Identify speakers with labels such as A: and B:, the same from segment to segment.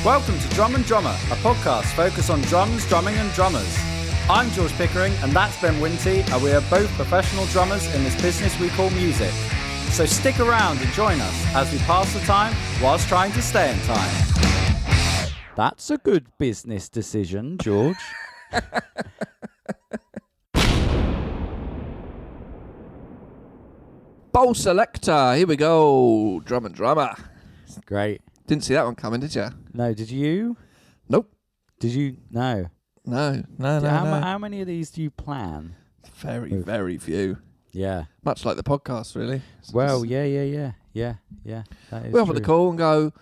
A: Welcome to Drum and Drummer, a podcast focused on drums, drumming and drummers. I'm George Pickering and that's Ben Winty, and we are both professional drummers in this business we call music. So stick around and join us as we pass the time whilst trying to stay in time. That's a good business decision, George.
B: Bowl selector, here we go. Drum and drummer.
A: Great.
B: Didn't see that one coming, did you?
A: No, did you?
B: Nope.
A: Did you? No.
B: No.
A: How many of these do you plan?
B: Very few.
A: Yeah.
B: Much like the podcast, really.
A: Well, yeah. That is
B: We'll have
A: true.
B: the call and go,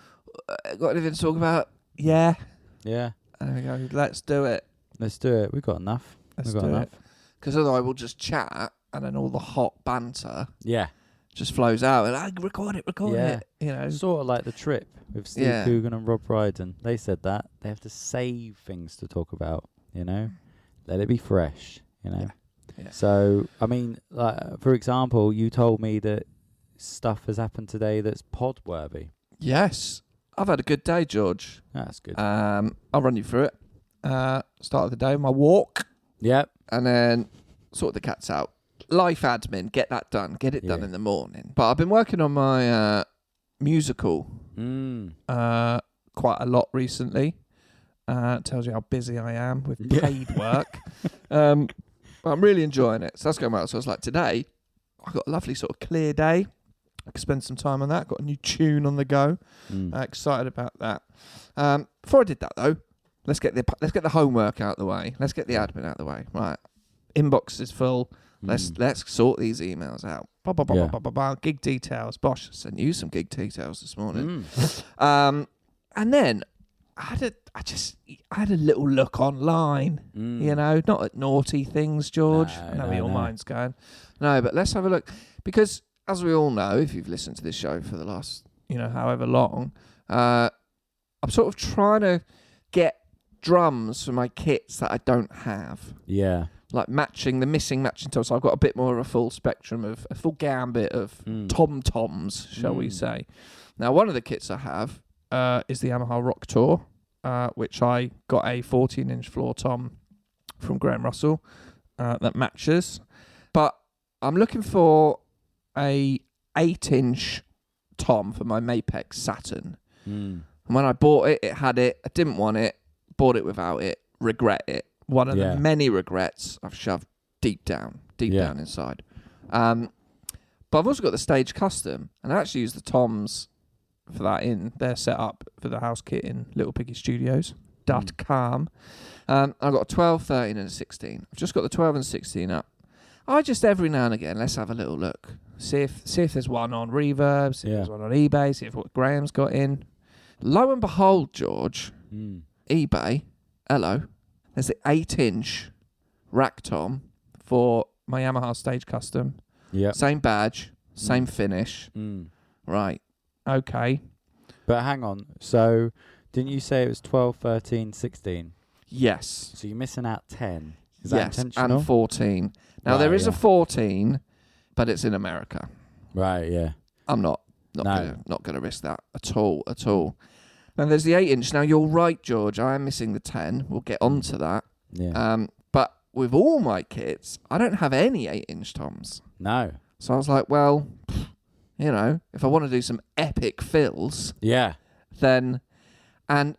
B: got anything to talk about? Yeah.
A: Yeah.
B: And we go, let's do it.
A: Let's do it. We've got enough.
B: Let's
A: We've got
B: do
A: enough.
B: it. Because otherwise we'll just chat and then all the hot banter
A: Yeah.
B: just flows out. And I record it.
A: Yeah.
B: You know.
A: Sort of like the trip with Steve Coogan and Rob Brydon. They said that. They have to save things to talk about, you know? Let it be fresh, you know?
B: Yeah.
A: So, I mean, like, for example, you told me that stuff has happened today that's pod-worthy.
B: Yes. I've had a good day, George.
A: That's good.
B: I'll run you through it. Start of the day, my walk.
A: Yep.
B: And then sort the cats out. Life admin, get that done. Get it done in the morning. But I've been working on my musical quite a lot recently. Tells you how busy I am with paid work. But I'm really enjoying it. So that's going well. So I was like, today, I've got a lovely sort of clear day. I can spend some time on that. Got a new tune on the go. Excited about that. Before I did that, though, let's get the homework out of the way. Let's get the admin out of the way. Right. Inbox is full. Let's sort these emails out. Gig details. Bosh, I sent you some gig details this morning. And then I had a little look online. You know, not at naughty things, George. I know where your mind's going. No, but let's have a look. Because as we all know, if you've listened to this show for the last, however long, I'm sort of trying to get drums for my kits that I don't have.
A: Yeah.
B: Like missing matching toms. So I've got a bit more of a full spectrum of a full gambit of tom-toms, shall we say. Now, one of the kits I have is the Yamaha Rock Tour, which I got a 14-inch floor tom from Graham Russell that matches. But I'm looking for a 8-inch tom for my Mapex Saturn. And when I bought it, it had it. I didn't want it. Bought it without it. Regret it. One of the many regrets I've shoved deep down inside. But I've also got the Stage Custom, and I actually use the toms for that in their setup for the house kit in Little Piggy Studios.com. I've got a 12, 13 and a 16. I've just got the 12 and 16 up. I just every now and again, let's have a little look. See if there's one on Reverb, see if there's one on eBay, see if what Graham's got in. Lo and behold, George, eBay, hello. There's the 8-inch rack tom for my Yamaha Stage Custom. Yeah. Same badge, same finish. Right. Okay.
A: But hang on. So, didn't you say it was 12, 13, 16?
B: Yes.
A: So you're missing out 10. Is that intentional?
B: Yes, and 14. Now, there is a 14, but it's in America.
A: Right, yeah.
B: I'm not gonna risk that at all. And there's the 8-inch. Now, you're right, George. I am missing the 10. We'll get on to that.
A: Yeah.
B: But with all my kits, I don't have any 8-inch toms.
A: No.
B: So I was like, well, if I want to do some epic fills, then, and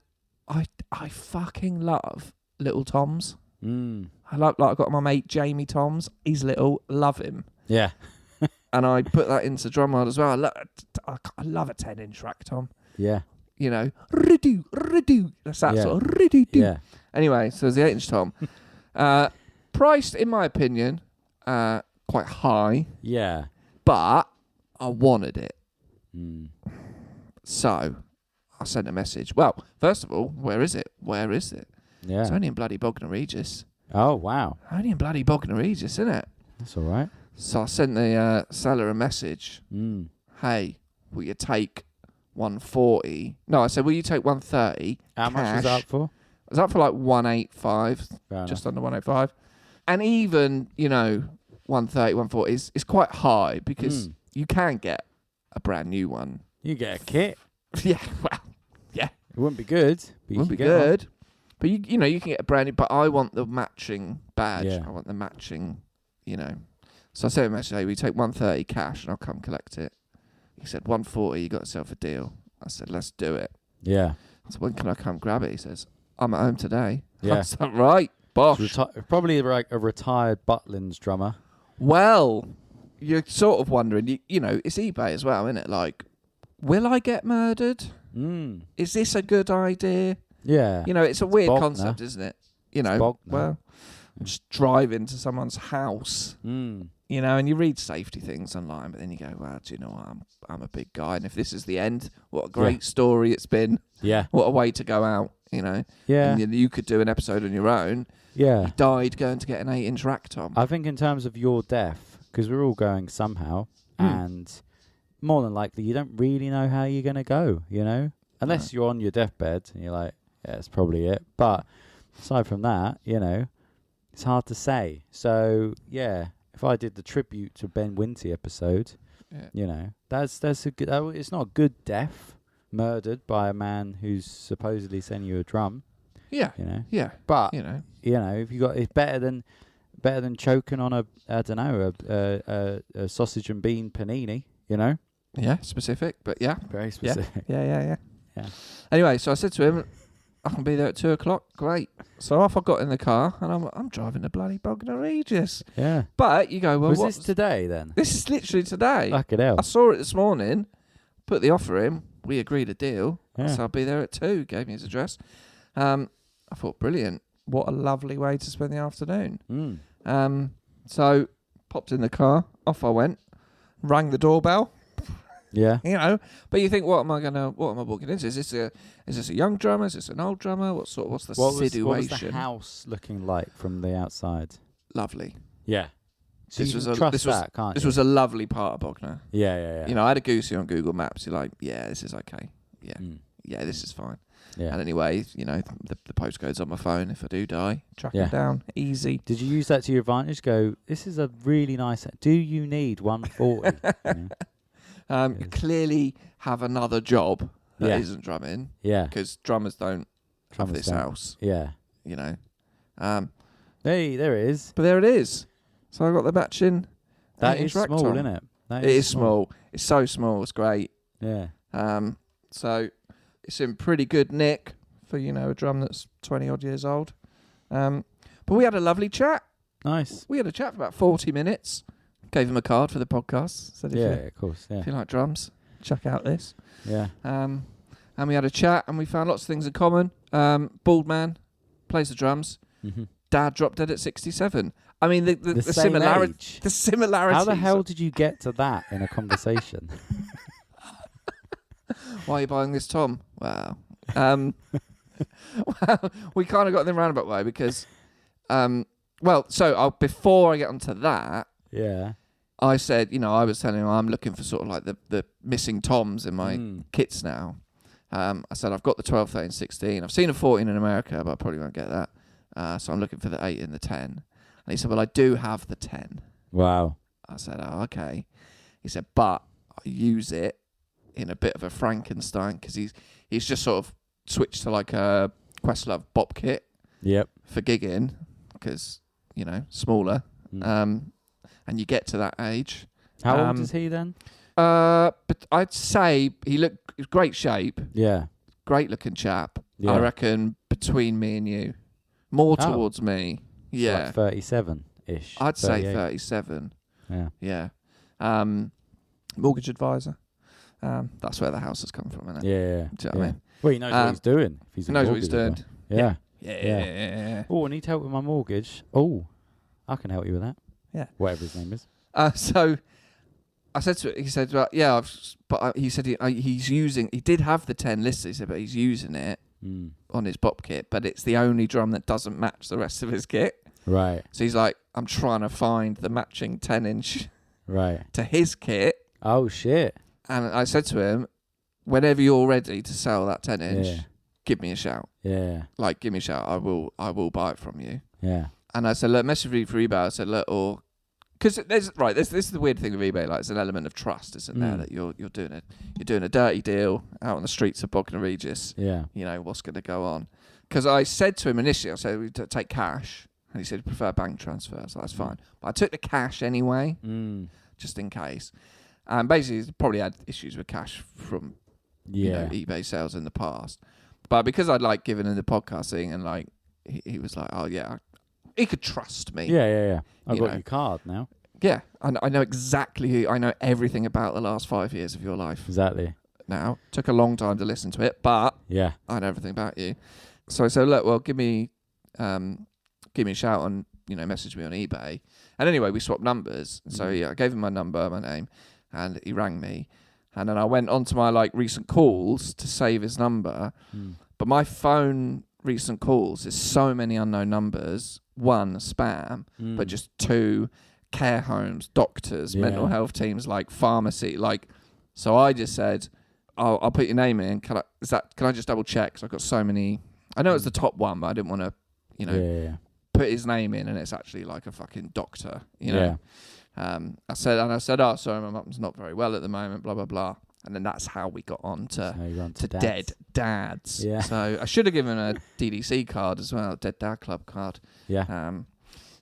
B: I fucking love little toms. I got my mate Jamie Toms. He's little, love him.
A: Yeah.
B: And I put that into drum mod as well. I love a 10-inch rack tom.
A: Yeah.
B: Redo. That's that sort of redo.
A: Yeah.
B: Anyway, so there's the 8-inch tom. Priced, in my opinion, quite high.
A: Yeah.
B: But I wanted it. So I sent a message. Well, first of all, where is it?
A: Yeah.
B: It's only in bloody Bognor Regis.
A: Oh, wow.
B: Only in bloody Bognor Regis, isn't it?
A: That's all right.
B: So I sent the seller a message. Hey, will you take 140? No, I said, will you take 130?
A: How much was that for?
B: It was up for like 185, just under 185. And even, 130, 140 is quite high because you can get a brand new one.
A: You get a kit.
B: Yeah, well, yeah.
C: It wouldn't be good. But
B: Wouldn't be good. But you know, you can get a brand new. But I want the matching badge.
C: Yeah.
B: I want the matching. You know. So I sent him a message. Hey, we take 130 cash, and I'll come collect it. He said 140. You got yourself a deal. I said let's do it.
C: Yeah.
B: I said when can I come grab it? He says I'm at home today.
C: Yeah.
B: I said right, bosh.
C: Probably like a retired Butlins drummer.
B: Well, you're sort of wondering. You know, it's eBay as well, isn't it? Like, will I get murdered? Is this a good idea?
C: Yeah.
B: You know, it's a weird
C: Bognor.
B: concept, isn't it? You know,
C: Bognor.
B: well, just drive into someone's house, you know, and you read safety things online, but then you go, well, do you know what? I'm a big guy, and if this is the end, what a great story it's been.
C: Yeah.
B: What a way to go out, you know.
C: Yeah.
B: And you could do an episode on your own.
C: Yeah.
B: You died going to get an 8-inch rack tom.
C: I think in terms of your death, because we're all going somehow, and more than likely you don't really know how you're going to go, you know? Unless you're on your deathbed and you're like, yeah, that's probably it. But aside from that, you know, it's hard to say. So, yeah, if I did the tribute to Ben Winty episode, you know, that's a good... it's not a good death, murdered by a man who's supposedly sending you a drum.
B: Yeah.
C: You know?
B: Yeah.
C: But,
B: you know,
C: if you got... It's better than choking on a sausage and bean panini, you know?
B: Yeah, specific, but yeah.
C: Very specific.
B: Yeah. Anyway, so I said to him, I can be there at 2:00. Great. So off I got in the car, and I'm driving to bloody Bognor Regis.
C: Yeah.
B: But you go, well,
C: was this today then?
B: This is literally today.
C: Fuck it hell.
B: I saw it this morning, put the offer in, we agreed a deal,
C: Yeah.
B: so I'll be there at 2:00, gave me his address. I thought, brilliant. What a lovely way to spend the afternoon. So popped in the car, off I went, rang the doorbell.
C: Yeah.
B: You know, but you think, what am I walking into? Is this a young drummer? Is this an old drummer? What's the situation?
C: What was the house looking like from the outside?
B: Lovely.
C: Yeah. So
B: This
C: you
B: was
C: can
B: a
C: trust
B: this
C: that, can't
B: this
C: you?
B: was a lovely part of Bognor.
C: Yeah.
B: You know, I had a goosey on Google Maps. You're like, yeah, this is okay. Yeah, yeah, this is fine.
C: Yeah.
B: And anyway, you know, the postcode's on my phone. If I do die, track it down, easy.
C: Did you use that to your advantage? Go, this is a really nice... Do you need 140?
B: You clearly have another job that
C: Yeah.
B: isn't drumming.
C: Yeah.
B: Because drummers don't have this house.
C: Yeah.
B: You know.
C: Hey, there it is.
B: But there it is. So I got the matching.
C: That is small, isn't it? That
B: It is small. It's so small. It's great.
C: Yeah.
B: So it's in pretty good nick for, you know, a drum that's 20 odd years old. But we had a lovely chat.
C: Nice.
B: We had a chat for about 40 minutes. Gave him a card for the podcast. Said
C: Of course. Yeah.
B: if you like drums, check out this.
C: Yeah.
B: And we had a chat and we found lots of things in common. Bald man plays the drums.
C: Mm-hmm.
B: Dad dropped dead at 67. I mean, the
C: same
B: similarity.
C: age.
B: The similarities.
C: How the hell did you get to that in a conversation?
B: Why are you buying this, Tom? Wow. Well, we kind of got in the roundabout way because, before I get onto that,
C: Yeah.
B: I said, you know, I was telling him I'm looking for sort of like the missing toms in my kits now. I said, I've got the 12, 13, 16. I've seen a 14 in America, but I probably won't get that. So I'm looking for the 8 and the 10. And he said, well, I do have the 10.
C: Wow.
B: I said, oh, okay. He said, but I use it in a bit of a Frankenstein because he's just sort of switched to like a Questlove bop kit.
C: Yep.
B: For gigging because, you know, smaller. And you get to that age.
C: How old is he then?
B: But I'd say he looked great shape.
C: Yeah.
B: Great looking chap.
C: Yeah.
B: I reckon between me and you. More towards me. Yeah.
C: Like 37-ish.
B: I'd
C: 38.
B: say 37.
C: Yeah.
B: Yeah. Mortgage advisor. That's where the house has come from, isn't it?
C: Yeah.
B: Do you know what I mean?
C: Well, he knows what he's doing. If he's
B: He knows what he's doing.
C: Yeah.
B: Yeah.
C: Oh, I need help with my mortgage. Oh, I can help you with that.
B: Yeah.
C: Whatever his name is.
B: So I said to him, he said, well, yeah, he said he's using, he did have the 10 listed, he said, but he's using it on his bop kit, but it's the only drum that doesn't match the rest of his kit.
C: Right.
B: So he's like, I'm trying to find the matching 10-inch
C: to
B: his kit.
C: Oh, shit.
B: And I said to him, whenever you're ready to sell that 10-inch, give me a shout.
C: Yeah.
B: Like, give me a shout. I will buy it from you.
C: Yeah.
B: And I said, look, message me for eBay. I said, look, or Because this is the weird thing with eBay. Like, it's an element of trust, isn't there? That you're doing a dirty deal out on the streets of Bognor Regis.
C: Yeah.
B: You know what's going to go on. Because I said to him initially, I said we take cash, and he said prefer bank transfer. So that's fine. But I took the cash anyway, just in case. And basically, he's probably had issues with cash from eBay sales in the past. But because I'd like given him the podcast thing, and like he was like, oh yeah. He could trust me.
C: Yeah. I've got your card now.
B: Yeah. I know exactly I know everything about the last 5 years of your life.
C: Exactly.
B: Now. Took a long time to listen to it, but
C: yeah,
B: I know everything about you. So I said, look, well, give me a shout and, message me on eBay. And anyway, we swapped numbers. So I gave him my number, my name, and he rang me. And then I went onto my recent calls to save his number. But my phone recent calls is so many unknown numbers. 1, spam, but just 2, care homes, doctors, mental health teams, pharmacy, So I just said, I'll put your name in. Can I just double check? Because I've got so many. I know it's the top one, but I didn't want to, put his name in, and it's actually like a fucking doctor, I said, oh, sorry, my mum's not very well at the moment, blah blah blah. And then that's how we got on to Dead Dads. Yeah. So I should have given a DDC card as well, Dead Dad Club card.
C: Yeah.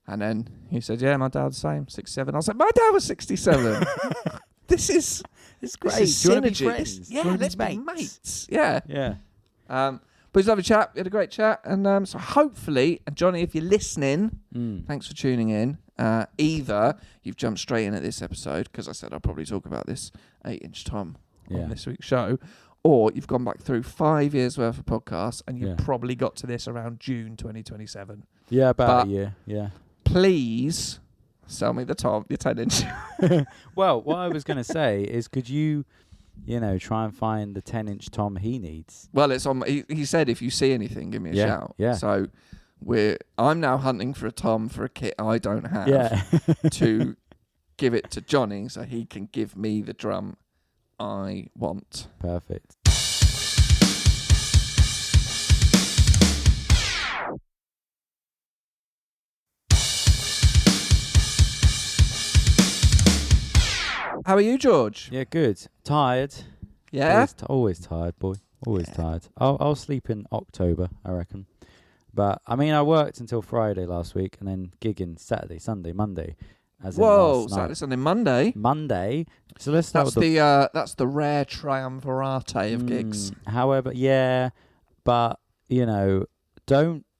B: And then he said, yeah, my dad's the same, 67. I was like, my dad was 67. It's great.
C: This is synergy.
B: Let's be mates. Yeah.
C: Yeah.
B: But he's a lovely chap. We had a great chat. And so hopefully, and Johnny, if you're listening, thanks for tuning in. Either you've jumped straight in at this episode, because I said I'll probably talk about this 8-inch Tom on this week's show, or you've gone back through 5 years worth of podcasts and you've probably got to this around June 2027.
C: Yeah, about a year. Yeah.
B: Please sell me the Tom, your 10-inch.
C: Well, what I was going to say is, could you try and find the 10-inch Tom he needs?
B: Well, it's on. He said if you see anything, give me a shout.
C: Yeah.
B: So I'm now hunting for a Tom for a kit I don't have to give it to Johnny so he can give me the drum I want.
C: Perfect.
B: How are you, George?
C: Yeah, good. Tired.
B: Yeah?
C: Always tired, boy. Always tired. I'll sleep in October, I reckon. But, I mean, I worked until Friday last week and then gigging Saturday, Sunday, Monday.
B: Whoa, Saturday, Sunday, Monday?
C: Monday. So let's start with
B: that's the rare triumvirate of gigs.
C: However, but, don't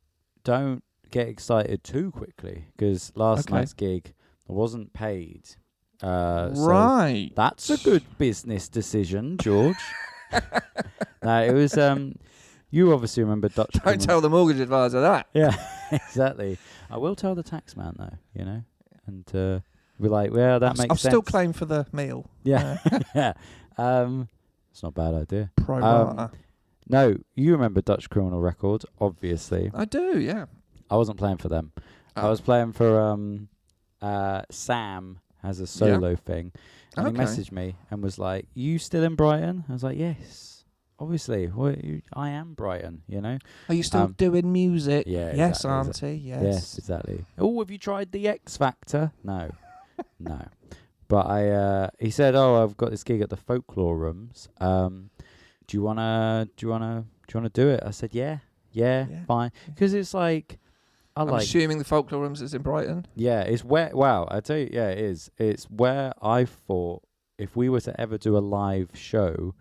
C: get excited too quickly, because last night's gig I wasn't paid.
B: Right.
C: So that's a good business decision, George. No, it was... you obviously remember Dutch...
B: Don't tell the mortgage advisor that.
C: Yeah, exactly. I will tell the tax man, though, and be like, well, that makes sense.
B: I'll still claim for the meal.
C: Yeah. Yeah. It's not a bad idea.
B: Pro rata.
C: No, you remember Dutch Criminal Record, obviously.
B: I do, yeah.
C: I wasn't playing for them. I was playing for Sam has a solo thing. And he messaged me and was like, you still in Brighton? I was like, yes. Obviously, I am Brighton,
B: Are you still doing music?
C: Yeah.
B: Yes,
C: exactly,
B: auntie, yes.
C: Yes, exactly. Oh, have you tried the X Factor? No. No. But he said, I've got this gig at the Folklore Rooms. Do you wanna do it? I said, yeah, fine. Because it's like,
B: I'm assuming the Folklore Rooms is in Brighton.
C: Yeah, it's where. Wow, I tell you, yeah, it is. It's where I thought if we were to ever do a live show,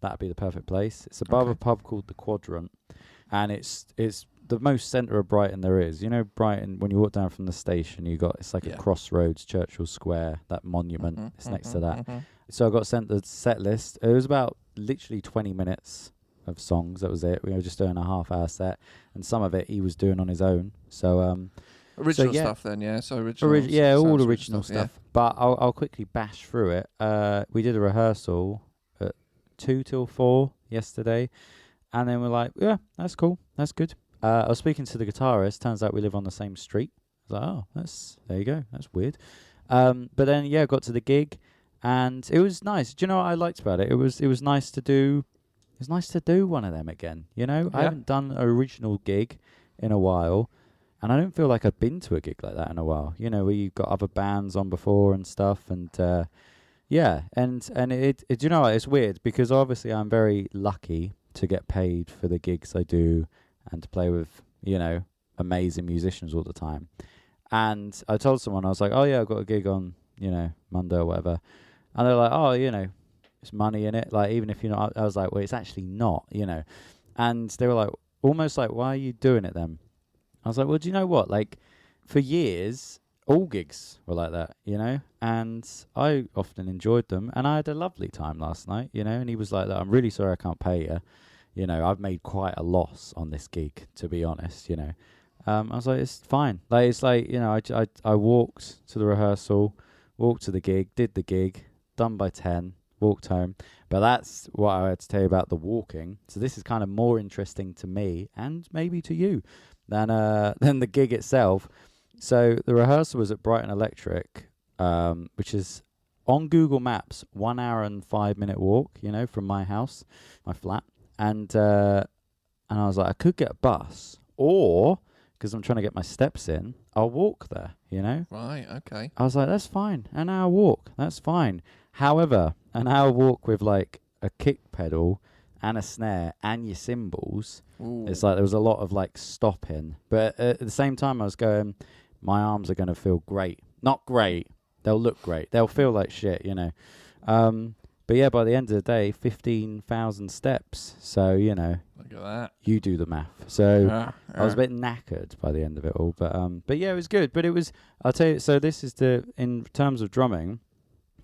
C: that'd be the perfect place. It's above a pub called the Quadrant, and it's the most centre of Brighton there is. Brighton, when you walk down from the station, it's like a crossroads, Churchill Square, that monument. It's next to that. So I got sent the set list. It was about literally 20 minutes of songs. That was it. We were just doing a half-hour set, and some of it he was doing on his own. So
B: original stuff then, yeah. So original,
C: all original stuff. Yeah. But I'll quickly bash through it. We did a rehearsal at 2 till 4 yesterday, and then we're like, yeah, that's cool, that's good. I was speaking to the guitarist. Turns out we live on the same street. I was like, oh, there you go. That's weird. But then got to the gig, and it was nice. Do you know what I liked about it? It was nice to do. It was nice to do one of them again. I haven't done an original gig in a while, And I don't feel like I've been to a gig like that in a while. You know, where you've got other bands on before and stuff, and yeah, and it you know, it's weird because obviously I'm very lucky to get paid for the gigs I do and to play with, you know, amazing musicians all the time. And I told someone, I was like, oh yeah, I've got a gig on, you know, Monday or whatever. And they're like, oh, you know, it's money in it. Like, even if you're not, I was like, well, it's actually not, you know. And they were like, almost like, why are you doing it then? I was like, well, do you know what? Like, for years, all gigs were like that, you know? And I often enjoyed them. And I had a lovely time last night, you know? And he was like, I'm really sorry I can't pay you. You know, I've made quite a loss on this gig, to be honest, you know? I was like, it's fine. Like, it's like, you know, I walked to the rehearsal, walked to the gig, did the gig, done by 10, walked home. But that's what I had to tell you about the walking. So this is kind of more interesting to me and maybe to you than the gig itself. So the rehearsal was at Brighton Electric, which is on Google Maps, 1 hour and 5 minute walk, you know, from my house, my flat. And I was like, I could get a bus, or because I'm trying to get my steps in, I'll walk there, you know?
B: Right, okay.
C: I was like, that's fine. An hour walk, that's fine. However, an hour walk with like a kick pedal and a snare and your cymbals, it's like there was a lot of like stopping. But at the same time, I was going, my arms are going to feel great. Not great. They'll look great. They'll feel like shit, you know? But yeah, by the end of the day, 15,000 steps. So, you know,
B: look at that.
C: You do the math. So I was a bit knackered by the end of it all. But yeah, it was good. But it was, I'll tell you, so this is in terms of drumming,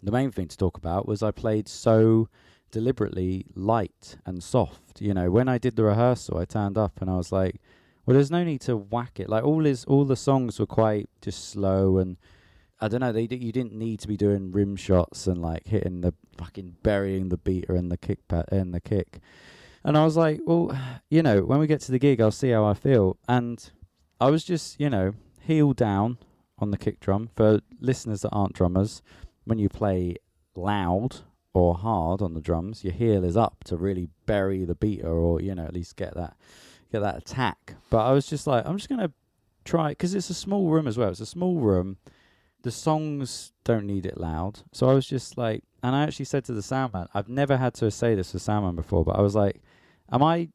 C: the main thing to talk about was I played so deliberately light and soft. You know, when I did the rehearsal, I turned up and I was like, well, there's no need to whack it. Like all the songs were quite just slow, and I don't know, you didn't need to be doing rim shots and like hitting the fucking burying the beater and the kick and the kick. And I was like, well, you know, when we get to the gig, I'll see how I feel. And I was just, you know, heel down on the kick drum. For listeners that aren't drummers, when you play loud or hard on the drums, your heel is up to really bury the beater, or, you know, at least get that attack. But I was just like, I'm just going to try, because it's a small room as well. It's a small room. The songs don't need it loud. So I was just like, and I actually said to the sound man, I've never had to say this to sound man before, but I was like, am I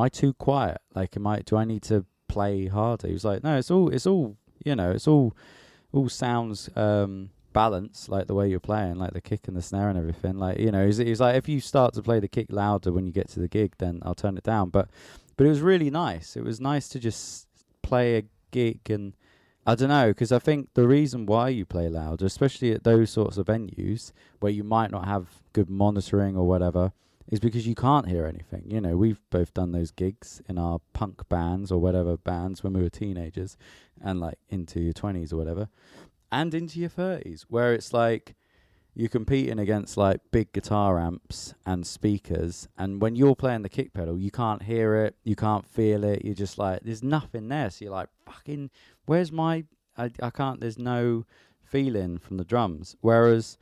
C: too quiet? Like, do I need to play harder? He was like, no, it's all, you know, it's all sounds balanced, like the way you're playing, like the kick and the snare and everything. Like, you know, he's like, if you start to play the kick louder when you get to the gig, then I'll turn it down. But it was really nice. It was nice to just play a gig, and I don't know, because I think the reason why you play loud, especially at those sorts of venues where you might not have good monitoring or whatever, is because you can't hear anything. You know, we've both done those gigs in our punk bands or whatever bands when we were teenagers and like into your 20s or whatever and into your 30s, where it's like you're competing against like big guitar amps and speakers, and when you're playing the kick pedal, you can't hear it, you can't feel it, you're just like, there's nothing there. So you're like, fucking, where's my, I can't, there's no feeling from the drums. Whereas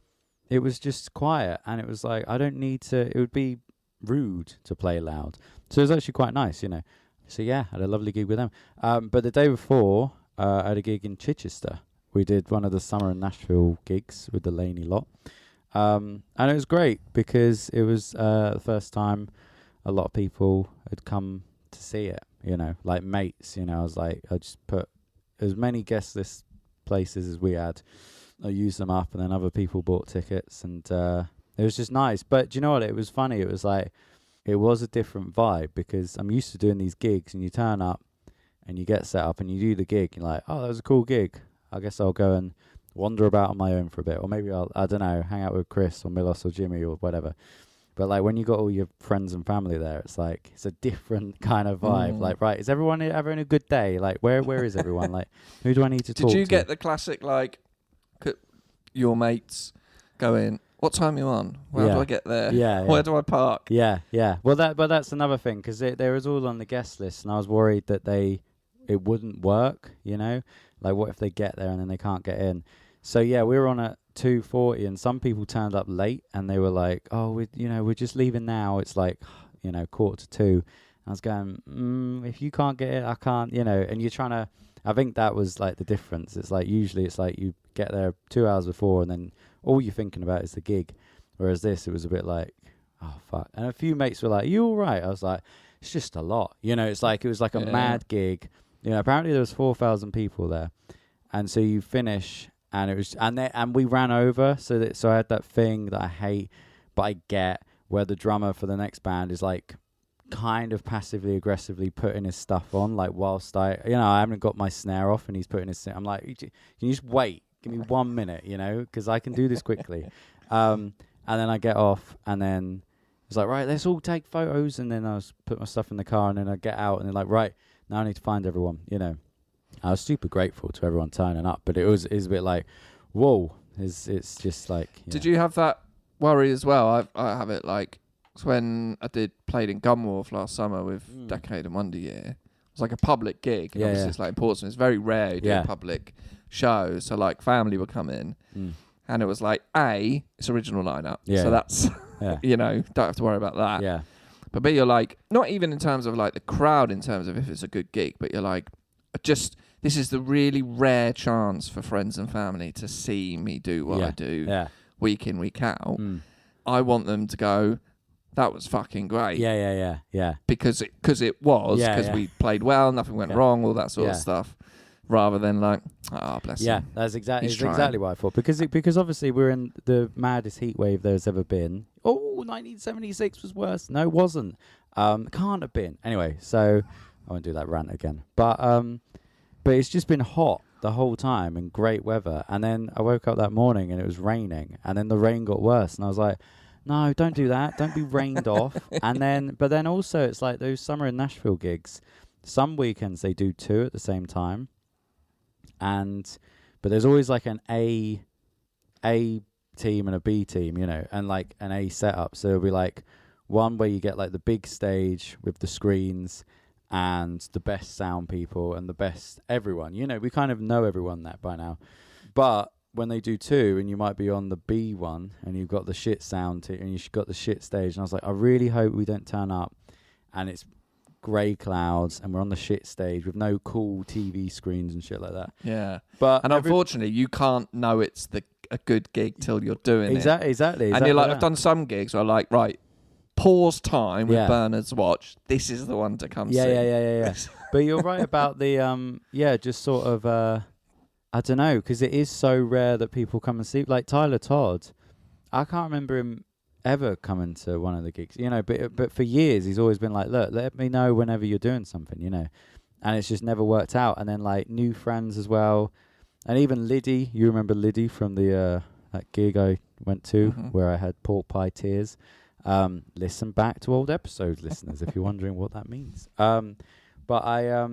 C: it was just quiet, and it was like, I don't need to, it would be rude to play loud. So it was actually quite nice, you know. So yeah, I had a lovely gig with them. But the day before, I had a gig in Chichester. We did one of the summer in Nashville gigs with the Laney lot. And it was great because it was the first time a lot of people had come to see it, you know, like mates, you know. I was like, I just put as many guest list places as we had. I used them up, and then other people bought tickets, and it was just nice. But do you know what? It was funny. It was like, it was a different vibe because I'm used to doing these gigs, and you turn up and you get set up and you do the gig. You're like, oh, that was a cool gig. I guess I'll go and wander about on my own for a bit, or maybe I don't know, hang out with Chris or Milos or Jimmy or whatever. But like when you got all your friends and family there, it's like, it's a different kind of vibe. Like, right, is everyone having a good day? Like, where is everyone? Like, who do I need to talk to?
B: Did you get the classic, like, your mates going, what time are you on? Where do I get there?
C: Yeah.
B: Where do I park?
C: Yeah. Well, that's another thing, because they was all on the guest list, and I was worried that it wouldn't work, you know? Like, what if they get there and then they can't get in? So yeah, we were on at 2:40, and some people turned up late, and they were like, "Oh, we're just leaving now. It's like, 1:45." I was going, if you can't get it, I can't, and you're trying to, I think that was like the difference. It's like, usually it's like you get there 2 hours before and then all you're thinking about is the gig. Whereas this, it was a bit like, oh, fuck. And a few mates were like, you all right? I was like, it's just a lot. It's like, it was like a mad gig. Apparently there was 4,000 people there. And so you finish and it was, and we ran over. So I had that thing that I hate, but I get, where the drummer for the next band is like kind of passively aggressively putting his stuff on, like whilst I haven't got my snare off and he's putting his I'm like, can you just wait? Give me 1 minute, because I can do this quickly. And then I get off and then it's like, right, let's all take photos. And then I put my stuff in the car and then I get out and they're like, right, now I need to find everyone, I was super grateful to everyone turning up, but it was a bit like, whoa, it's just like.
B: Did you have that worry as well? I have it like, it's when I played in Gunwharf last summer with Decade and Wonder Year. It was like a public gig. And obviously it's like in Portsmouth. It's very rare you do a public show. So like family would come in and it was like, it's original lineup. So that's, don't have to worry about that.
C: Yeah.
B: But B, you're like, not even in terms of like the crowd in terms of if it's a good gig, but you're like, this is the really rare chance for friends and family to see me do what I do week in, week out. I want them to go, that was fucking great.
C: Yeah.
B: Because it was, because we played well, nothing went wrong, all that sort of stuff, rather than like, bless him.
C: Yeah, that's exactly what I thought. Because obviously we're in the maddest heat wave there's ever been. 1976 was worse. No, it wasn't. Can't have been. Anyway, so I won't do that rant again. But it's just been hot the whole time and great weather. And then I woke up that morning and it was raining. And then the rain got worse. And I was like, no, don't do that. Don't be rained off. But then also it's like those Summer in Nashville gigs. Some weekends they do 2 at the same time. But there's always like an A team and a B team, and like an A setup. So it'll be like one where you get like the big stage with the screens and the best sound people and the best everyone. We kind of know everyone that by now. But when they do 2 and you might be on the B one and you've got the shit sound and you've got the shit stage. And I was like, I really hope we don't turn up and it's grey clouds and we're on the shit stage with no cool TV screens and shit like that.
B: Yeah.
C: But
B: unfortunately, you can't know it's a good gig till you're doing it.
C: Exactly.
B: And you're like, I've done some gigs where I'm like, right, pause time with Bernard's watch. This is the one to come see.
C: Yeah. But you're right about the, just sort of, I don't know, because it is so rare that people come and see. Like Tyler Todd, I can't remember him ever coming to one of the gigs, but for years he's always been like, look, let me know whenever you're doing something, and it's just never worked out. And then like new friends as well. And even Liddy, you remember Liddy from the that gig I went to where I had pork pie tears. Listen back to old episodes, listeners, if you're wondering what that means. But I,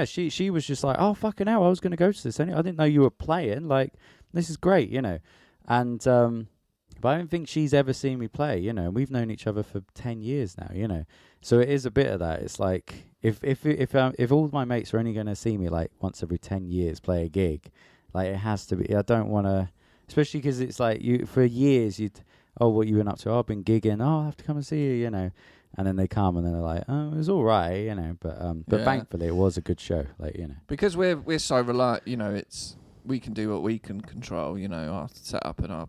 C: she was just like, oh, fucking hell, I was going to go to this. I didn't know you were playing. Like, this is great, And, but I don't think she's ever seen me play, and we've known each other for 10 years now, So it is a bit of that. It's like, if all my mates are only going to see me like once every 10 years play a gig, like it has to be, I don't want to, especially because it's like for years what you been up to? Oh, I've been gigging. Oh, I have to come and see you, And then they come and then they're like, oh, it was all right, But thankfully it was a good show, like,
B: Because we're so reliant, we can do what we can control, our setup and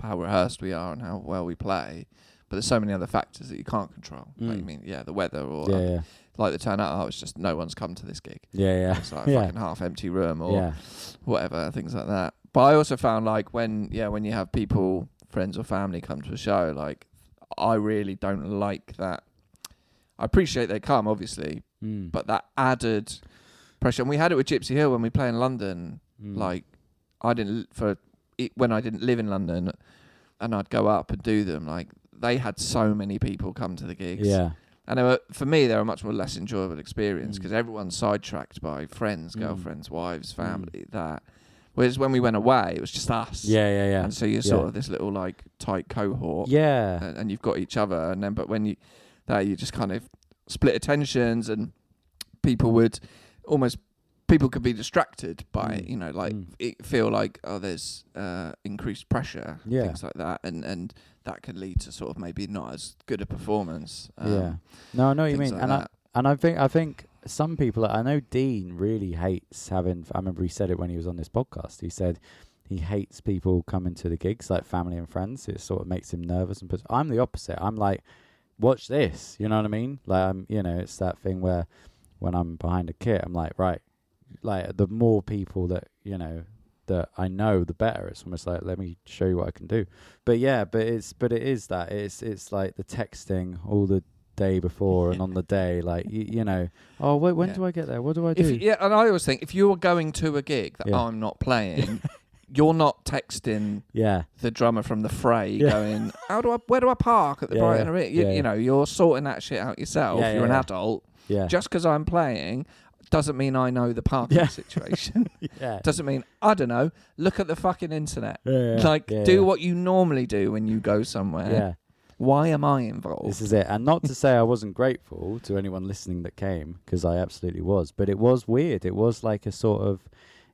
B: how rehearsed we are and how well we play. But there's so many other factors that you can't control. Like, the weather or like the turnout. It's just no one's come to this gig. It's like a fucking half empty room or whatever, things like that. But I also found like when you have people, friends or family come to a show, like I really don't like that. I appreciate they come, obviously, but that added pressure. And we had it with Gypsy Hill when we play in London. Like when I didn't live in London, and I'd go up and do them. Like they had so many people come to the gigs. And for me, they were a much more less enjoyable experience because everyone's sidetracked by friends, girlfriends, wives, family. That. Whereas when we went away, it was just us. And so you're sort of this little like tight cohort. And you've got each other. And then, but when you just kind of split attentions, and people could be distracted by it feel like there's increased pressure, things like that, and that can lead to sort of maybe not as good a performance.
C: No, I know what you mean,
B: like
C: and And I think some people, I know Dean really hates having, I remember he said it when he was on this podcast. He said he hates people coming to the gigs, like family and friends. It sort of makes him nervous. I'm the opposite. I'm like, watch this. You know what I mean? Like, it's that thing where when I'm behind a kit, I'm like, right, like the more people that, that I know, the better. It's almost like, let me show you what I can do. But yeah, it is that. It's like the texting all the day before and on the day, like, oh, wait, when do I get there? What do I do?
B: And I always think, if you're going to a gig that I'm not playing, you're not texting the drummer from the Fray going, where do I park at the Brighton Arena? You're sorting that shit out yourself. You're an adult. Yeah. Just because I'm playing doesn't mean I know the parking situation. Doesn't mean, I don't know, look at the fucking internet. Do what you normally do when you go somewhere. Yeah. Why am I involved?
C: This is it. And not to say I wasn't grateful to anyone listening that came, because I absolutely was. But it was weird. It was like a sort of,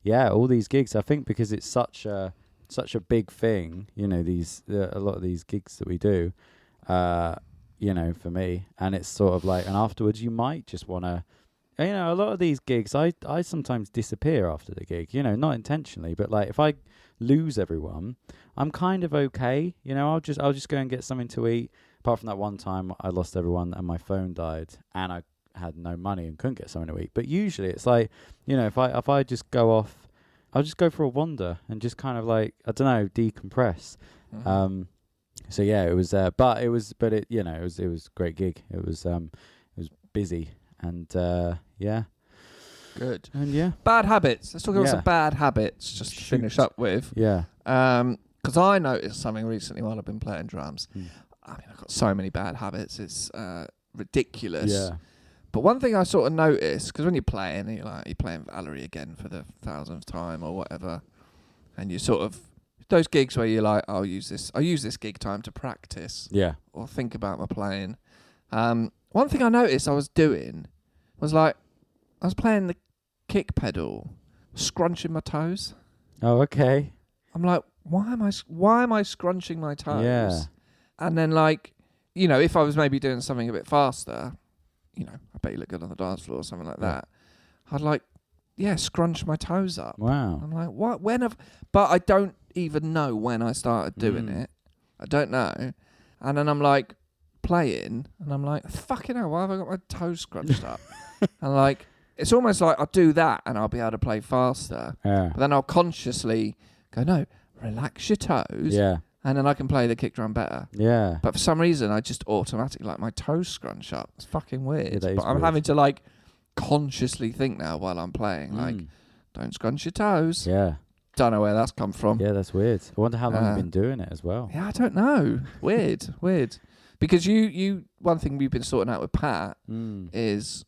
C: all these gigs. I think because it's such a big thing, a lot of these gigs that we do, for me. And it's sort of like, and afterwards you might just want to, a lot of these gigs, I sometimes disappear after the gig, not intentionally, but like if I lose everyone, I'm kind of okay. I'll just go and get something to eat. Apart from that one time I lost everyone and my phone died and I had no money and couldn't get something to eat. But usually it's like, if I just go off, I'll just go for a wander and just kind of like, I don't know, decompress. Mm-hmm. So yeah, it was, it was a great gig. It was busy and
B: good.
C: And
B: bad habits. Let's talk about some bad habits just to finish up with.
C: Yeah.
B: Because I noticed something recently while I've been playing drums. I mean, I've got so many bad habits. It's ridiculous. Yeah. But one thing I sort of noticed, because when you're playing, you're playing Valerie again for the 1000th time or whatever, and you sort of, those gigs where you're like, I'll use this gig time to practice. Yeah. Or think about my playing. One thing I noticed I was doing was like, I was playing the kick pedal, scrunching my toes.
C: Oh, okay.
B: I'm like, why am I scrunching my toes? Yeah. And then like, if I was maybe doing something a bit faster, I bet you look good on the dance floor or something like that. I'd like, scrunch my toes up.
C: Wow.
B: I'm like, what? But I don't even know when I started doing it. I don't know. And then I'm like playing and I'm like, fucking hell, why have I got my toes scrunched up? And like, it's almost like I'll do that and I'll be able to play faster. Yeah. But then I'll consciously go, no, relax your toes. Yeah. And then I can play the kick drum better. Yeah. But for some reason, I just automatically, like, my toes scrunch up. It's fucking weird. Yeah, but I'm having to, like, consciously think now while I'm playing. Like, don't scrunch your toes. Yeah. Don't know where that's come from.
C: Yeah, that's weird. I wonder how long you've been doing it as well.
B: Yeah, I don't know. Weird. Because you one thing we've been sorting out with Pat is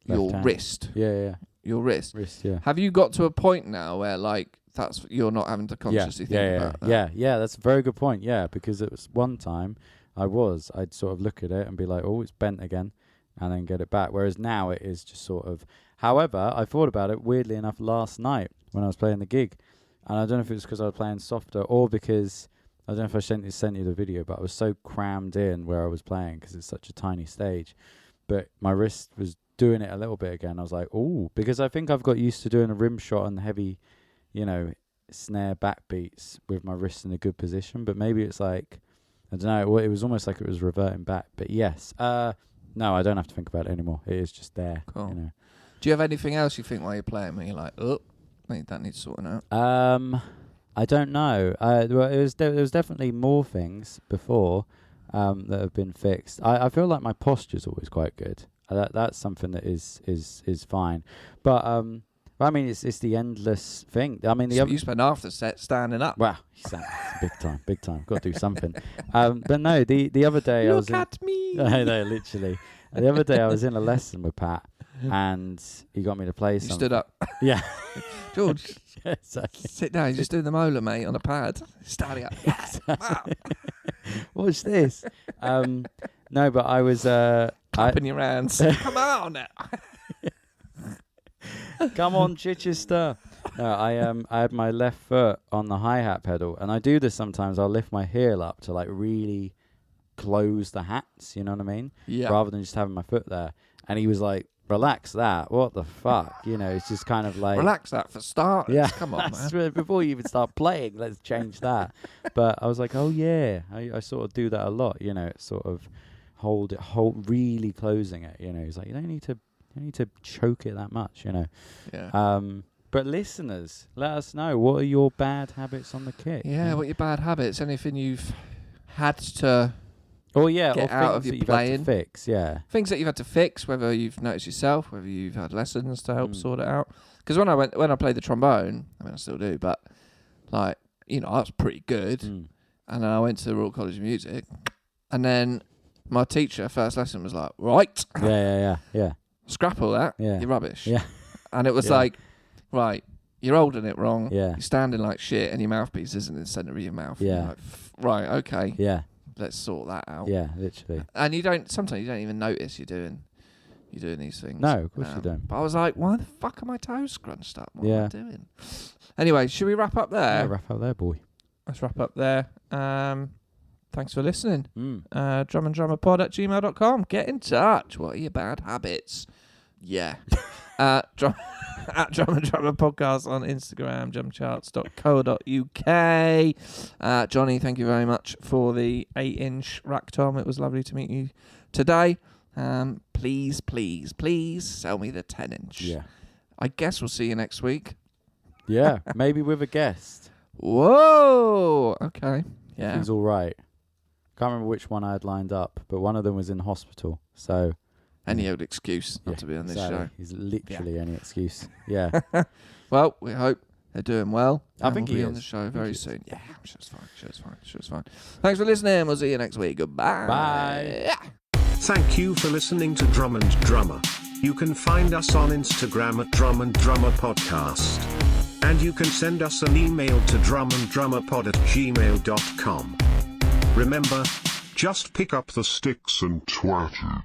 B: left your hand. Wrist.
C: Yeah.
B: Your wrist.
C: Yeah.
B: Have you got to a point now where, like, you're not having to consciously think about that?
C: Yeah, that's a very good point. Yeah, because it was one time I'd sort of look at it and be like, oh, it's bent again, and then get it back. Whereas now it is just sort of. However, I thought about it weirdly enough last night when I was playing the gig, and I don't know if it was because I was playing softer or because I don't know if I sent you the video, but I was so crammed in where I was playing because it's such a tiny stage, but my wrist was doing it a little bit again. I was like, oh, because I think I've got used to doing a rim shot and heavy, snare backbeats with my wrist in a good position, but maybe it's like, I don't know, it was almost like it was reverting back. But yes, no, I don't have to think about it anymore. It is just there.
B: Cool. Do you have anything else you think while you're playing where you're like, oh, that needs sorting out?
C: I don't know. There was definitely more things before that have been fixed. I feel like my posture's always quite good. That's something that is fine. But I mean, it's the endless thing. I mean,
B: you spend half the set standing up.
C: Wow, big time. Got to do something. But no, the other day
B: Look at me.
C: No, literally. The other day I was in a lesson with Pat, and he got me to play something.
B: You stood up.
C: Yeah,
B: George.
C: Exactly.
B: Sit down. You just do the molar, mate, on a pad. Standing up. Wow.
C: Watch this. No, but I was
B: clapping your hands. Come on.
C: Come on, Chichester. No, I had my left foot on the hi-hat pedal, and I do this sometimes. I'll lift my heel up to like really close the hats, you know what I mean? Yeah. Rather than just having my foot there. And he was like, relax that. What the fuck? You know, it's just kind of like...
B: Relax that for starters.
C: Yeah,
B: Come on, man.
C: really, before you even start playing, let's change that. But I was like, oh yeah, I sort of do that a lot. You know, it's sort of hold really closing it. You know, he's like, you don't need to choke it that much. You know.
B: Yeah.
C: But listeners, let us know, what are your bad habits on the kit?
B: Yeah, what are your bad habits? Anything you've had to
C: Oh yeah,
B: get
C: or
B: out of
C: things
B: your
C: that you've had to
B: playing.
C: fix. Yeah.
B: Things that you've had to fix, whether you've noticed yourself, whether you've had lessons to help sort it out. Because when I played the trombone, I mean I still do, but like, you know, I was pretty good. And then I went to the Royal College of Music, and then my teacher, first lesson, was like, right,
C: Yeah.
B: scrap all that,
C: Yeah.
B: you're rubbish.
C: Yeah.
B: And it was like, right, you're holding it wrong.
C: Yeah.
B: You're standing like shit, and your mouthpiece isn't in the centre of your mouth.
C: Yeah.
B: You're like, right, okay.
C: Yeah.
B: Let's sort that out.
C: Yeah, literally.
B: And sometimes you don't even notice you're doing these things.
C: No, of course you don't.
B: But I was like, why the fuck are my toes scrunched up? What am
C: Yeah.
B: I doing? Anyway, should we wrap up there?
C: Yeah, wrap up there, boy.
B: Let's wrap up there. Thanks for listening.
C: Drumanddrummerpod@gmail.com.
B: Get in touch. What are your bad habits? Yeah. At Drum and Drummer Podcast on Instagram, jumpcharts.co.uk. Johnny, thank you very much for the 8-inch rack tom. It was lovely to meet you today. Please sell me the 10-inch.
C: Yeah.
B: I guess we'll see you next week.
C: Yeah, maybe with a guest.
B: Whoa. Okay. Yeah.
C: He's all right. Can't remember which one I had lined up, but one of them was in hospital. So
B: any old excuse not to be on this show.
C: He's literally any excuse. Yeah.
B: Well, we hope they're doing well.
C: I think
B: we'll be
C: he
B: on
C: is.
B: the show very soon. Yeah, I'm sure it's fine. Thanks for listening. We'll see you next week. Goodbye.
C: Bye.
D: Thank you for listening to Drum and Drummer. You can find us on Instagram at Drum and Drummer Podcast. And you can send us an email to drumanddrummerpod@gmail.com. Remember, just pick up the sticks and twat it.